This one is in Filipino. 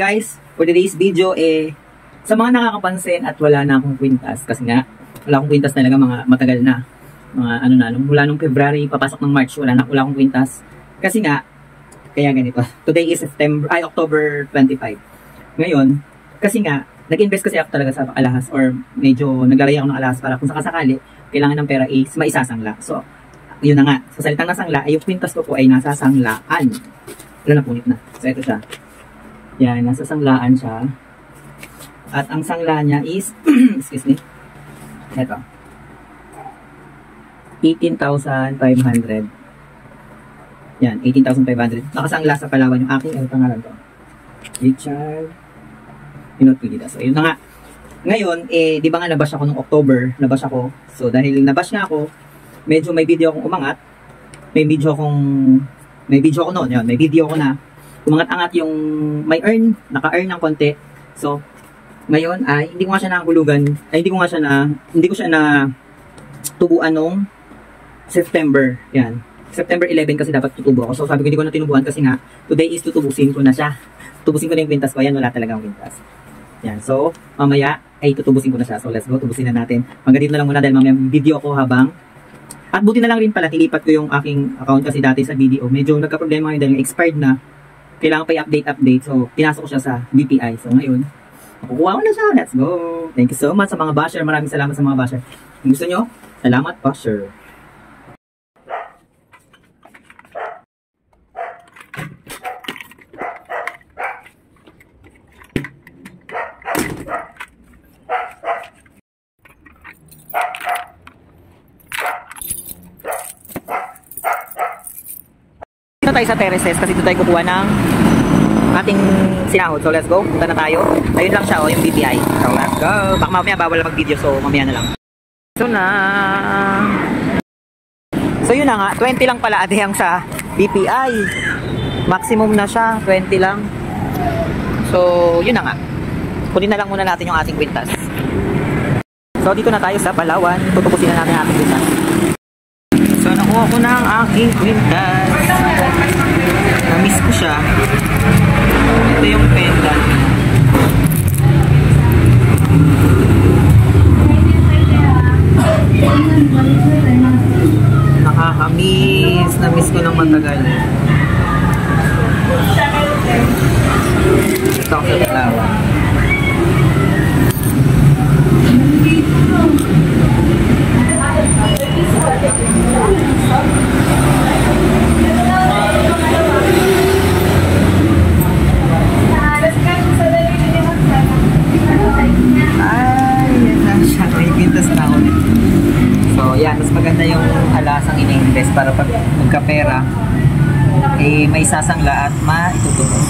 guys, for today's video sa mga nakakapansin at wala na akong kwintas kasi nga wala akong kwintas talaga, mga matagal na, mga ano na, mula nung February papasok ng March wala akong kwintas kasi nga, kaya ganito. Today is October 25. Ngayon, kasi nga nag-invest kasi ako talaga sa alahas, or medyo naglalay ako ng alahas para kung sakasakali kailangan ng pera is maisasangla. So yun na nga, sa salitang nasangla ay yung kwintas ko po ay nasa sanglaan. Wala na, punit na. So ito siya. Yan, nasa sanglaan siya. At ang sangla niya is, excuse me, ito. 18,500. Yan, 18,500. Nakasangla sa Palawan yung aking, ano pangalan to? Richard Pinot-Pulida. So yun na nga. Ngayon, di ba nga nabash ako nung October, nabash ako. So dahil nabash nga ako, medyo may video akong umangat. May video ko noon, yun, may video ko na umangat-angat yung may naka-earn ng konti. So, ngayon ay hindi ko nga siya nakahulugan, ay hindi ko siya na tubuan nung September. Yan. September 11 kasi dapat tutubo ako. So, sabi ko hindi ko na tinubuan kasi nga today is tutubusin ko na siya. Tubusin ko na yung kwintas ko. Yan, wala talagang kwintas. Yan. So, mamaya ay tutubusin ko na siya. So, let's go. Tubusin na natin. Hanggang dito na lang muna dahil mamaya video ko habang at buti na lang rin pala, tilipat ko yung aking account kasi dati sa BDO. Medyo nagka-problema ngayon dahil expired na. Kailangan pa i-update. So, pinasok ko siya sa BPI. So, ngayon, makukuha ko na siya. Let's go. Thank you so much sa mga basher. Maraming salamat sa mga basher. Kung gusto nyo, salamat basher. Dito tayo sa terraces kasi dito tayo kukuha ng ating sinahod. So let's go, punta na tayo. Ayun lang siya, yung BPI. So let's go. Baka mamaya bawal mag video, so mamaya na lang. So yun na nga, 20 lang pala adihang sa BPI. Maximum na siya, 20 lang. So yun na nga, kunin na lang muna natin yung ating kwintas. So dito na tayo sa Palawan, tutupusin na natin ang ating kwintas. So nakuha ko na ang aking kwintas. Na-miss ko siya. Ito yung pendant. Nakakamiss. Na-miss ko ng matagal. Ito ang Palawan. So yan, mas maganda yung alasang ini-invest para pag magkapera may sasangla at maitutubos.